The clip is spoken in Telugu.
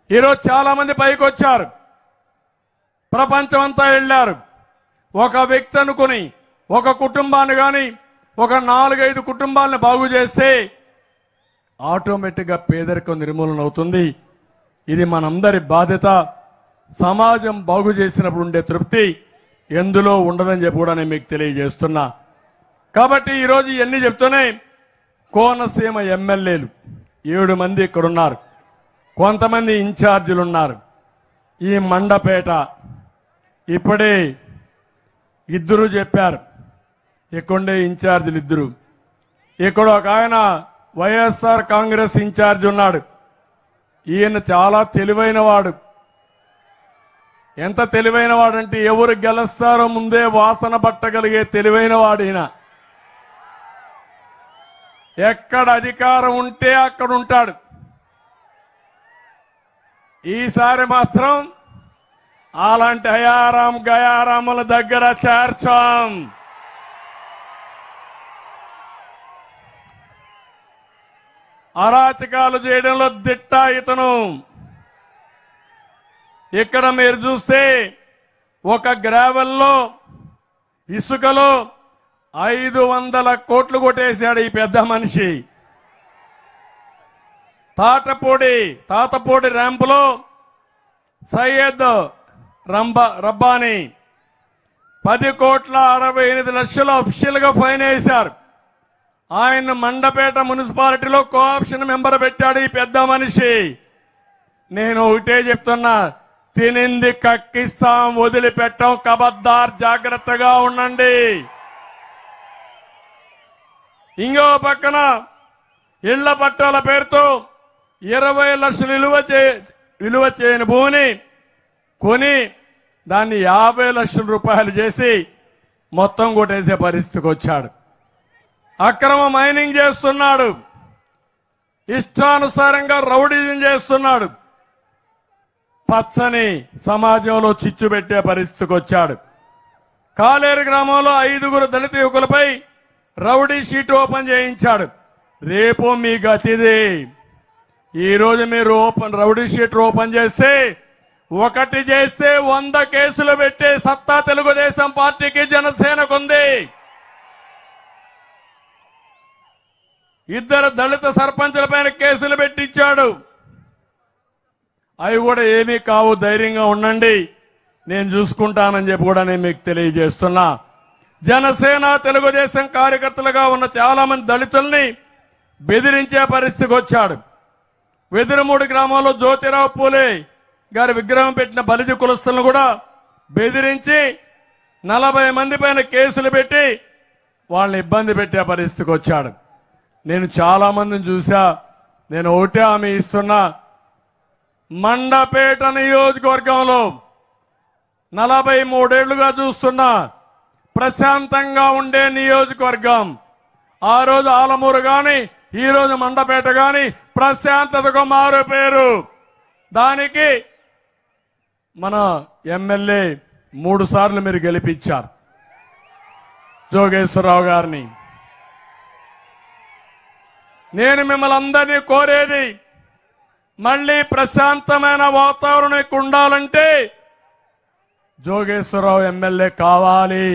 ఈరోజు చాలా మంది పైకి వచ్చారు, ప్రపంచమంతా వెళ్ళారు. ఒక వ్యక్తి అనుకుని ఒక కుటుంబాన్ని కానీ ఒక 4-5 కుటుంబాలను బాగు చేస్తే ఆటోమేటిక్గా పేదరికం నిర్మూలన అవుతుంది. ఇది మనందరి బాధ్యత. సమాజం బాగు చేసినప్పుడు ఉండే తృప్తి ఎందులో ఉండదని చెప్పి కూడా నేను మీకు తెలియజేస్తున్నా. కాబట్టి ఈరోజు ఇవన్నీ చెప్తూనే కోనసీమ ఎమ్మెల్యేలు 7 మంది ఇక్కడున్నారు, కొంతమంది ఇన్ఛార్జీలు ఉన్నారు. ఈ మండపేట ఇప్పుడే 2 చెప్పారు, ఇక్కడే ఇన్ఛార్జీలు 2. ఇక్కడ ఒక ఆయన వైఎస్ఆర్ కాంగ్రెస్ ఇన్ఛార్జ్ ఉన్నాడు. ఈయన చాలా తెలివైన వాడు. ఎంత తెలివైన వాడంటే ఎవరు గెలుస్తారో ముందే వాసన పట్టగలిగే తెలివైన వాడు ఈయన. ఎక్కడ అధికారం ఉంటే అక్కడ ఉంటాడు. ఈసారి మాత్రం అలాంటి హయారాం గయారాముల దగ్గర చేర్చాం. అరాచకాలు చేయడంలో దిట్ట ఇతను. ఇక్కడ మీరు చూస్తే ఒక గ్రావెల్లో ఇసుకలో 500 కోట్లు కొట్టేశాడు ఈ పెద్ద మనిషి. తాతపూడి ర్యాంపులో సయ్యద్ రబ్బానీ 10,68,00,000 అఫీషియల్ గా ఫైన్ వేశారు. ఆయన మండపేట మున్సిపాలిటీలో కోఆప్షన్ మెంబర్ పెట్టాడు ఈ పెద్ద మనిషి. నేను ఒకటే చెప్తున్నా, తినింది కక్కిస్తాం, వదిలిపెట్టాం. కబద్దార్, జాగ్రత్తగా ఉండండి. ఇంకో పక్కన ఇళ్ల పట్టాల పేరుతో 20 లక్షలు విలువ చేయని భూమిని కొని దాన్ని 50 లక్షల రూపాయలు చేసి మొత్తం కొట్టేసే పరిస్థితికి వచ్చాడు. అక్రమ మైనింగ్ చేస్తున్నాడు, ఇష్టానుసారంగా రౌడీజం చేస్తున్నాడు. పచ్చని సమాజంలో చిచ్చు పెట్టే పరిస్థితికి వచ్చాడు. కాలేరు గ్రామంలో 5 దళిత యువకులపై రౌడీ షీట్ ఓపెన్ చేయించాడు. రేపు మీ గతిది. ఈ రోజు మీరు రౌడీ షీట్ ఓపెన్ చేస్తే, ఒకటి చేస్తే 100 కేసులు పెట్టే సత్తా తెలుగుదేశం పార్టీకి, జనసేనకుంది. 2 దళిత సర్పంచులపైన కేసులు పెట్టించాడు. అవి కూడా ఏమీ కావు, ధైర్యంగా ఉండండి, నేను చూసుకుంటానని చెప్పి కూడా నేను మీకు తెలియజేస్తున్నా. జనసేన తెలుగుదేశం కార్యకర్తలుగా ఉన్న చాలా మంది దళితుల్ని బెదిరించే పరిస్థితికి వచ్చాడు. వెదురుమూడి గ్రామంలో జ్యోతిరావు పూలే గారి విగ్రహం పెట్టిన బలిజ కులస్తులను కూడా బెదిరించి 40 మంది పైన కేసులు పెట్టి వాళ్ళని ఇబ్బంది పెట్టే పరిస్థితికి వచ్చాడు. నేను చాలా మందిని చూసా. నేను ఒకటే హామీ ఇస్తున్నా, మండపేట నియోజకవర్గంలో 43 ఏళ్లుగా చూస్తున్నా ప్రశాంతంగా ఉండే నియోజకవర్గం. ఆ రోజు ఆలమూరు గాని, ఈ రోజు మండపేట గాని ప్రశాంతతకు మారు పేరు. దానికి మన ఎమ్మెల్యే 3 సార్లు మీరు గెలిపించారు జోగేశ్వరరావు గారిని. నేను మిమ్మల్ని అందరినీ కోరేది, మళ్లీ ప్రశాంతమైన వాతావరణం ఉండాలంటే జోగేశ్వరరావు ఎమ్మెల్యే కావాలి.